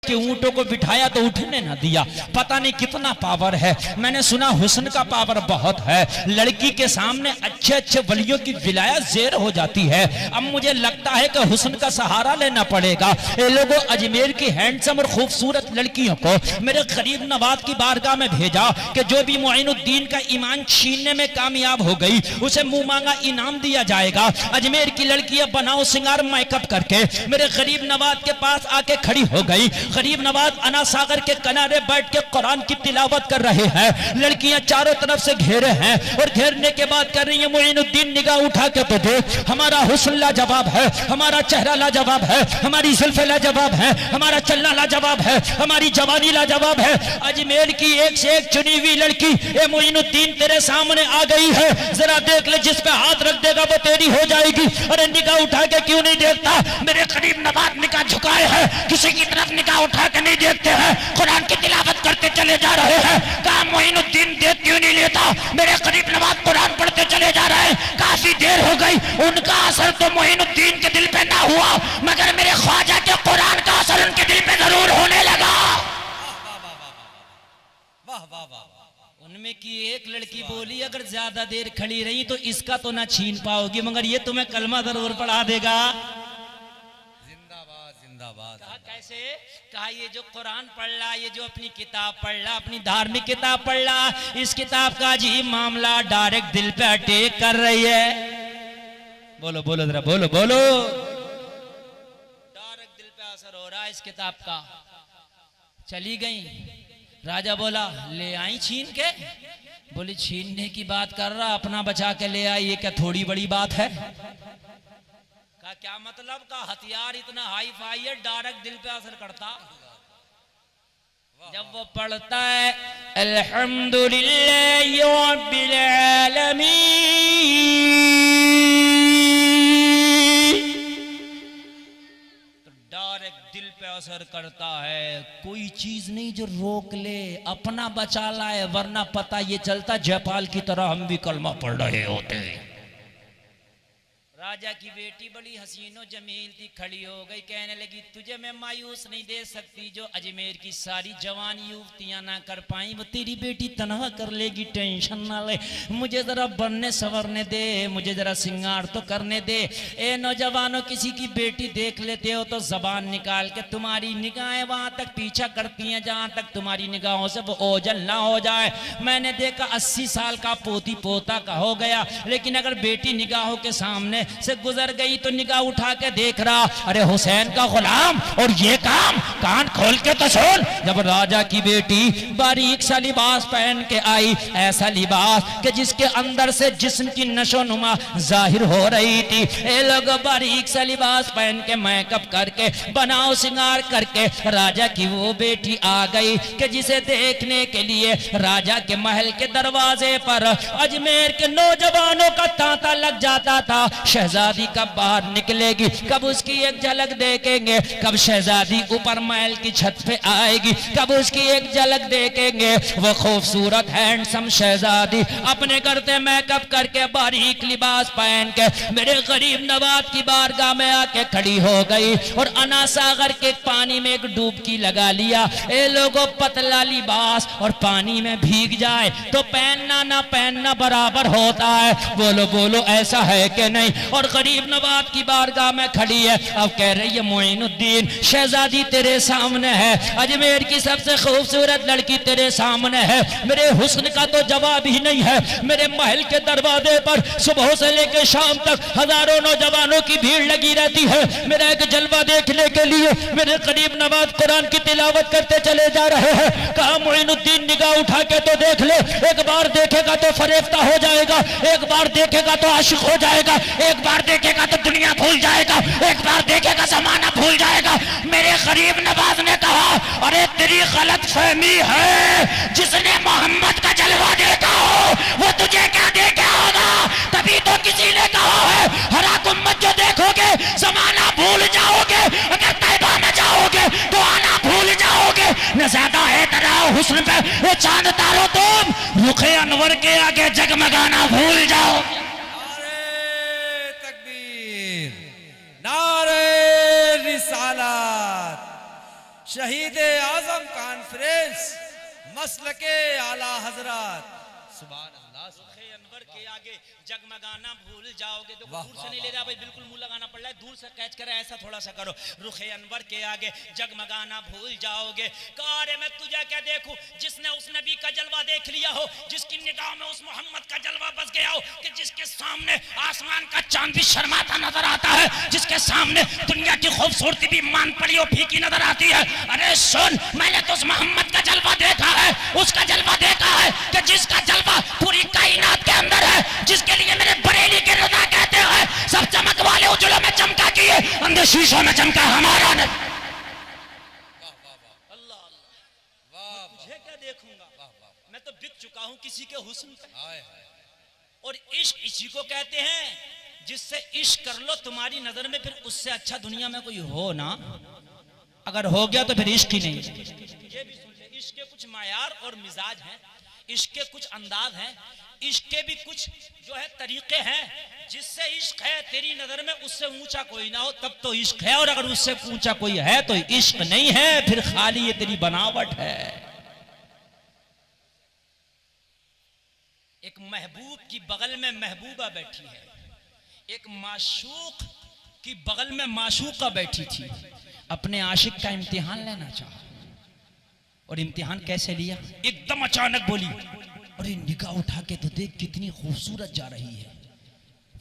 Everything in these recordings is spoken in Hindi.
कि ऊंटों को बिठाया तो उठने ना दिया। पता नहीं कितना पावर है। मैंने सुना हुस्न का पावर बहुत है। लड़की के सामने अच्छे अच्छे वलियों की विलायत ज़ेर हो जाती है। अब मुझे लगता है कि हुस्न का सहारा लेना पड़ेगा। ये लोगों अजमेर की हैंडसम और खूबसूरत लड़कियों को मेरे गरीब नवाज की बारगाह में भेजा कि जो भी मोइनुद्दीन का ईमान छीनने में कामयाब हो गई उसे मुंह मांगा इनाम दिया जाएगा। अजमेर की लड़कियां बनाओ सिंगार मेकअप करके मेरे गरीब नवाज के पास आके खड़ी हो गई। गरीब नवाज अना सागर के किनारे बैठ के कुरान की तिलावत कर रहे हैं। लड़कियां चारों तरफ से घेरे हैं और घेरने के बाद कर रही है मोइनुद्दीन निगाह उठा के तो देख, हमारा हुस्न लाजवाब है, हमारा चेहरा लाजवाब है, हमारी जुल्फे लाजवाब है, हमारा चलना लाजवाब है, हमारी जवानी लाजवाब है। अजमेर की एक से एक चुनी हुई लड़की ए मोइनुद्दीन तेरे सामने आ गई है, जरा देख ले, जिस पे हाथ रख देगा वो तेरी हो जाएगी। अरे निगाह उठा के क्यों नहीं देखता? मेरे गरीब नवाज निगाह झुकाए हैं, किसी की तरफ निगाह उठा के नहीं देखते हैं, कुरान की तिलावत करते चले जा रहे हैं। कहा मोइनुद्दीन देख क्यों नहीं लेता? मेरे गरीब नवाज कुरान पढ़ते चले जा रहे हैं। काफी देर हो गई, उनका असर तो मोइनुद्दीन के दिल पे ना हुआ, मगर मेरे ख्वाजा के कुरान का असर उनके दिल पे जरूर होने लगा। वाह वाह वाह। उनमें की एक लड़की बोली अगर ज्यादा देर खड़ी रही तो इसका तो ना छीन पाओगी, मगर ये तुम्हें कलमा जरूर पढ़ा देगा। कहा कैसे? कहा ये जो कुरान पढ़ रहा, ये जो अपनी किताब पढ़ रहा, अपनी धार्मिक किताब पढ़ रहा, इस किताब का अजीब मामला डायरेक्ट दिल पे अटैक कर रही है। बोलो बोलो जरा, बोलो बोलो। डायरेक्ट दिल पे असर हो रहा है इस किताब का। चली गई। राजा बोला ले आई छीन के? बोली छीनने की बात कर रहा, अपना बचा के ले आई, ये क्या थोड़ी बड़ी बात है? क्या मतलब? का हथियार इतना हाई फाई है, डायरेक्ट दिल पे असर करता। जब वो पढ़ता है अल्हम्दुलिल्लाहि रब्बिल आलमीन, तो डायरेक्ट दिल पे असर करता है। कोई चीज नहीं जो रोक ले, अपना बचा लाए, वरना पता ये चलता जयपाल की तरह हम भी कलमा पढ़ रहे होते। राजा की बेटी बड़ी हसीनो जमील थी, खड़ी हो गई, कहने लगी तुझे मैं मायूस नहीं दे सकती, जो अजमेर की सारी जवान युवतियां ना कर पाई वो तेरी बेटी तनहा कर लेगी, टेंशन ना ले, मुझे जरा बनने संवरने दे, मुझे जरा सिंगार तो करने दे। ए नौजवानों, किसी की बेटी देख लेते हो तो जबान निकाल के तुम्हारी निगाहें वहां तक पीछा करती हैं जहां तक तुम्हारी निगाहों से वो ओझल ना हो जाए। मैंने देखा 80 साल का पोती पोता का हो गया, लेकिन अगर बेटी निगाहों के सामने से गुजर गई तो निगाह उठा के देख रहा, अरे हुसैन का गुलाम, और ये काम कान खोल के तो सुन। जब राजा की बेटी बारीक सा लिबास पहन के आई, ऐसा लिबास कि जिसके अंदर से जिस्म की नशो नुमा जाहिर हो रही थी, ये लोग बारीक सा लिबास पहन के मेकअप करके बनाओ सिंगार करके राजा की वो बेटी आ गई कि जिसे देखने के लिए राजा के महल के दरवाजे पर अजमेर के नौजवानों का तांता लग जाता था। शहजादी कब बाहर निकलेगी, कब उसकी एक झलक देखेंगे, कब शहजादी ऊपर महल की छत पे आएगी, कब उसकी एक झलक देखेंगे। वो खूबसूरत हैंडसम शहजादी अपने करते मेकअप करके बारीक लिबास पहन के मेरे गरीब नवाज की बारगाह में आके खड़ी हो गई और अना सागर के पानी में एक डुबकी लगा लिया। ये लोगों पतला लिबास और पानी में भीग जाए तो पहनना ना पहनना बराबर होता है। बोलो बोलो, ऐसा है कि नहीं? और गरीब नवाज की बारगाह में खड़ी है। अब कह रही है मोइनुद्दीन शहजादी तेरे सामने है, अजमेर की सबसे खूबसूरत लड़की तेरे सामने है, मेरे हुस्न का तो जवाब ही नहीं है। मेरे महल के दरवाजे पर सुबह से लेकर शाम तक हजारों नौजवानों की भीड़ लगी रहती है मेरा एक जलवा देखने के लिए। मेरे गरीब नवाज कुरान की तिलावत करते चले जा रहे हैं। कहा मोइनुद्दीन निगाह उठा के तो देख ले, एक बार देखेगा तो फरेफ्ता हो जाएगा, एक बार देखेगा तो आशिक हो जाएगा, एक बार देखेगा तो दुनिया भूल जाएगा, एक बार देखेगा जमाना भूल जाएगा। मेरे गरीब नवाज ने कहा अरे तेरी गलत फहमी है, जिसने मोहम्मद का जलवा देखा हो वो तुझे क्या देखा होगा? तभी तो किसी ने कहा है हरा उम्मत जो देखोगे जमाना भूल जाओगे, अगर तैबा में जाओगे तो आना भूल जाओगे। न ज्यादा है तेरा हुस्न पे ये चांद तारो, तुम रुखे अनवर के आगे जगमगाना भूल जाओ। नारे रिसालत, शहीद आजम कॉन्फ्रेंस मसलके आला हजरत। सुभान अल्लाह। रुखे अनवर के आगे जगमगाना भूल जाओगे। तो दूर से नहीं ले रहा भाई, बिल्कुल मुंह लगाना पड़ रहा है, दूर से कैच करे, ऐसा थोड़ा सा करो। रुखे अनवर के आगे जगमगाना भूल जाओगे। कारे मैं तुझे क्या देखूं जिसने उस नबी का जलवा देख लिया हो, जिसकी निगाह में उस मोहम्मद का जलवा बस गया हो, कि जिसके सामने आसमान का चांद भी शर्माता नजर आता है, जिसके सामने दुनिया की खूबसूरती भी मान पड़ी और फीकी नजर आती है। अरे सुन, मैंने तो उस मोहम्मद का जलवा देखा है, उसका जलवा देखा है कि जिसका जलवा पूरी कायनात के अंदर है, जिसके लिए मेरे बरेली के रज़ा कहते हैं सब चमक वाले उजलों में चमका किए, अंधे शीशों में चमका हमारा न। अल्लाह अल्लाह, मुझे क्या देखूंगा, मैं तो बिक चुका हूं किसी के हुस्न पे। और इश्क इसी को कहते हैं जिससे इश्क कर लो तुम्हारी नजर में, फिर उससे अच्छा दुनिया में कोई हो ना, अगर हो गया तो फिर इश्क ही नहीं। ये भी सुन ले, इश्क के कुछ मायार और मिजाज हैं, इश्क के कुछ अंदाज हैं, इश्क के भी कुछ जो है तरीके हैं। जिससे इश्क है तेरी नजर में, उससे ऊंचा कोई ना हो तब तो इश्क है, और अगर उससे ऊंचा कोई है तो इश्क नहीं है, फिर खाली ये तेरी बनावट है। एक महबूब की बगल में महबूबा बैठी है, एक माशूक की बगल में माशूका बैठी थी, अपने आशिक का इम्तिहान लेना चाहा। और इम्तिहान कैसे लिया, एकदम अचानक बोली, अरे निगाह उठा के तो देख कितनी खूबसूरत जा रही है।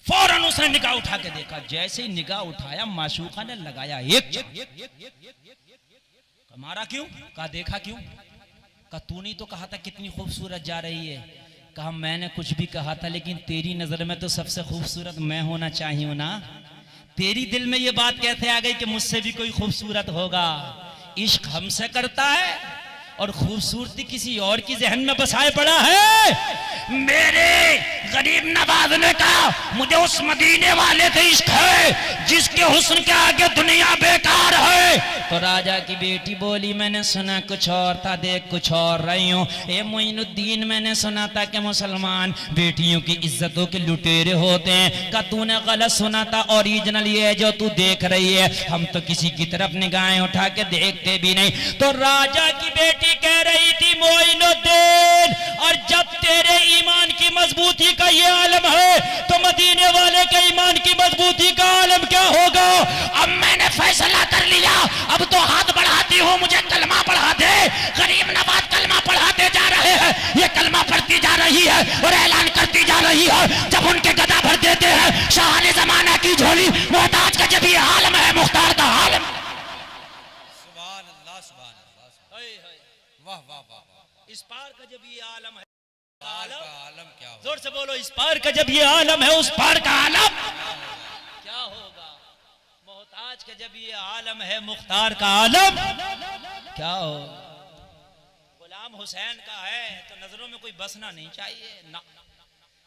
फौरन उसने निगाह उठा के देखा, जैसे ही निगाह उठाया माशूका ने लगाया एक। हमारा क्यों कहा, देखा क्यों, कहा तूने तो कहा था कितनी खूबसूरत जा रही है। कहा मैंने कुछ भी कहा था, लेकिन तेरी नजर में तो सबसे खूबसूरत मैं होना चाहिए ना। तेरी दिल में ये बात कैसे आ गई कि मुझसे भी कोई खूबसूरत होगा। इश्क हमसे करता है और खूबसूरती किसी और की जहन में बसाए पड़ा है। मेरे गरीब नवाज ने कहा मुझे उस मदीने वाले से इश्क है जिसके हुस्न के आगे दुनिया बेकार है। तो राजा की बेटी बोली, मैंने सुना कुछ और था, देख कुछ और रही हूँ। ए मोइनुद्दीन, मैंने सुना था कि मुसलमान बेटियों की इज्जतों के लुटेरे होते हैं। का तूने गलत सुना था, ओरिजिनल ये है जो तू देख रही है। हम तो किसी की तरफ निगाहें उठा के देखते भी नहीं। तो राजा की बेटी कह रही थी, मोइनुद्दीन, और जब तेरे ईमान की मजबूती का ये आलम है तो मदीने वाले के ईमान की मजबूती का आलम क्या होगा। अब मैंने फैसला कर लिया, अब तो हाथ बढ़ाती हूँ, मुझे कलमा पढ़ा दे। गरीब नवाज कलमा पढ़ाते जा रहे हैं, ये कलमा पढ़ती जा रही है और ऐलान करती जा रही है। जब उनके गदा भर देते हैं शाहाने जमाना की झोली, मोहताज का जब ये आलम है, मुख्तार का आलम। सुभान अल्लाह, सुभान अल्लाह, वाह वाह वाह। इस पार का जब ये आलम है, आलम क्या होगा? जोर से बोलो, इस पार का जब ये आलम है, उस पार का आलम क्या होगा। मोहताज का जब ये आलम है, मुख्तार का आलम क्या होगा। गुलाम हुसैन का है तो नजरों में कोई बसना नहीं चाहिए ना,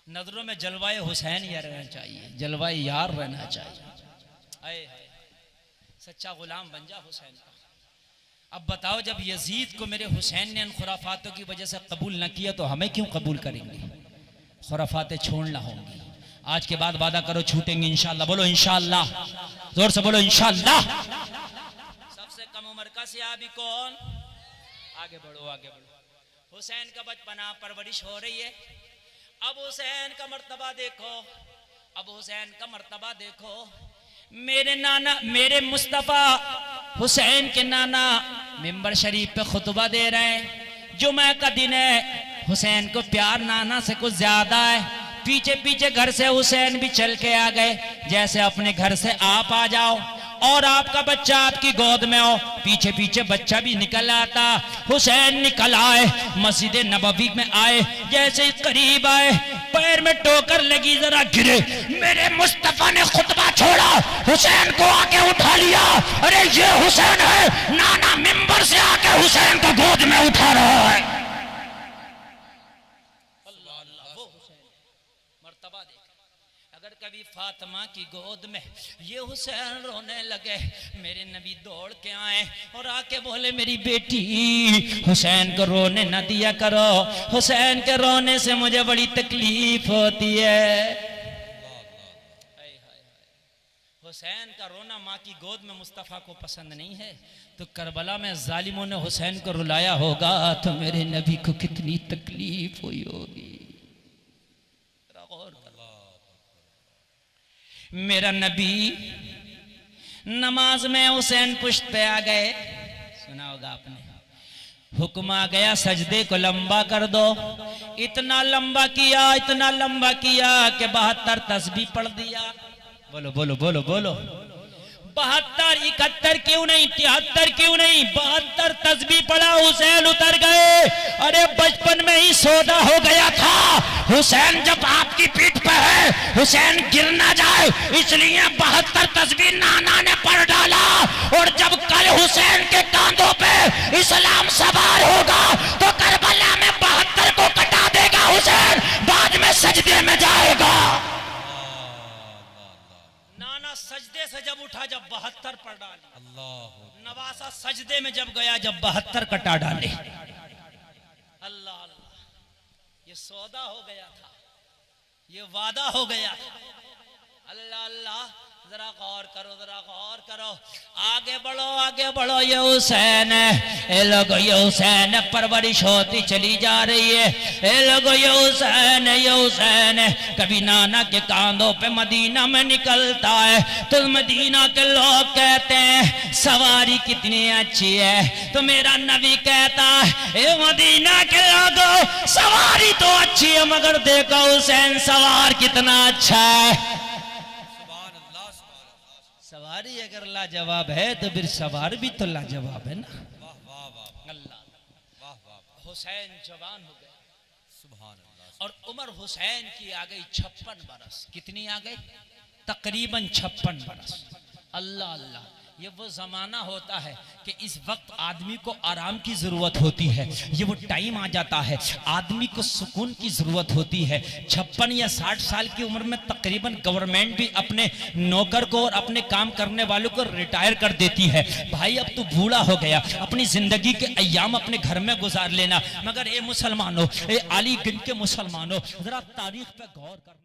नजरों में जलवाए हुसैन यार रहना चाहिए, जलवाए यार रहना चाहिए। आए सच्चा गुलाम बन जा हुसैन का। अब बताओ, जब यजीद को मेरे हुसैन ने इन खुराफातों की वजह से कबूल न किया तो हमें क्यों कबूल करेंगे। खुराफातें छोड़ना होंगी। आज के बाद वादा करो छूटेंगे इंशाअल्लाह। बोलो इंशाअल्लाह, जोर से बोलो इंशाअल्लाह। सबसे कम उम्र का सहाबी कौन, आगे बढ़ो आगे बढ़ो। हुसैन का बचपना परवरिश हो रही है। अब हुसैन का मर्तबा देखो, अब हुसैन का मर्तबा देखो। मेरे नाना, मेरे मुस्तफा हुसैन के नाना मिंबर शरीफ पे खुतबा दे रहे हैं। जुमे का दिन है, हुसैन को प्यार नाना से कुछ ज्यादा है। पीछे पीछे घर से हुसैन भी चल के आ गए, जैसे अपने घर से आप आ जाओ और आपका बच्चा आपकी गोद में हो, पीछे पीछे बच्चा भी निकल आता। हुसैन निकल आए, मस्जिद नबवी में आए, जैसे ही करीब आए पैर में ठोकर लगी, जरा गिरे। मेरे मुस्तफा ने खुतबा छोड़ा, हुसैन को आके उठा लिया। अरे ये हुसैन है, नाना मिंबर से आके हुसैन को गोद में उठा रहा है। अल्लाह, वो हुसैन मर्तबा देख। अगर कभी फातिमा की गोद में ये हुसैन रोने लगे, मेरे नबी दौड़ के आए और आके बोले, मेरी बेटी हुसैन को रोने न दिया करो, हुसैन के रोने से मुझे बड़ी तकलीफ होती है। हुसैन का रोना माँ की गोद में मुस्तफ़ा को पसंद नहीं है, तो करबला में जालिमों ने हुसैन को रुलाया होगा तो मेरे नबी को कितनी तकलीफ हुई होगी। मेरा नबी नमाज में हुसैन पुश्त पे आ गए, सुना होगा आपने, हुक्म आ गया सजदे को लंबा कर दो। इतना लंबा किया, इतना लंबा किया कि 72 तस्बीह पढ़ दिया। बोलो बोलो बोलो बोलो, 72 71 क्यों नहीं, 73 क्यों नहीं, 72 तस्बीह पढ़ा, हुसैन उतर गए। अरे बचपन में ही सौदा हो गया था, हुसैन जब आपकी पीठ पे है हुसैन गिर ना जाए, इसलिए 72 तस्बीह नाना ने पढ़ डाला। और जब कल हुसैन के कांधों पे इस्लाम सवार होगा तो करबला में 72 को कटा देगा हुसैन, बाद में सजदे में जाएगा। नाना सजदे से जब उठा जब 72 पढ़ डाले, अल्लाह। नवासा सजदे में जब गया जब 72 कटा डाले। अल्लाह अल्लाह, ये सौदा हो गया था, ये वादा हो गया था। अल्लाह अल्लाह, जरा गौर करो, जरा गौर करो, आगे बढ़ो आगे बढ़ो। ये हुसैन है, ये लोगो ये हुसैन है, परवरिश होती चली जा रही है। ये लोगो ये हुसैन है, ये हुसैन है। कभी नाना के कांधों पे मदीना में निकलता है तो मदीना के लोग कहते हैं सवारी कितनी अच्छी है, तो मेरा नबी कहता है ए मदीना के लोगों सवारी तो अच्छी है मगर देखो हुसैन सवार कितना अच्छा है। सवारी अगर लाजवाब है तो फिर सवार भी तो लाजवाब है ना। अल्लाह, हुसैन जवान हो गए, सुभान अल्लाह। और उम्र हुसैन की आ गई 56 बरस। कितनी आ गई? तकरीबन 56 बरस। अल्लाह अल्लाह, ये वो जमाना होता है कि इस वक्त आदमी को आराम की जरूरत होती है, ये वो टाइम आ जाता है आदमी को सुकून की जरूरत होती है। 56 या 60 साल की उम्र में तकरीबन गवर्नमेंट भी अपने नौकर को और अपने काम करने वालों को रिटायर कर देती है। भाई अब तू बूढ़ा हो गया, अपनी जिंदगी के अय्याम अपने घर में गुजार लेना। मगर ये मुसलमानों, ये अलीगंज के मुसलमानों, जरा तारीख पे गौर करना।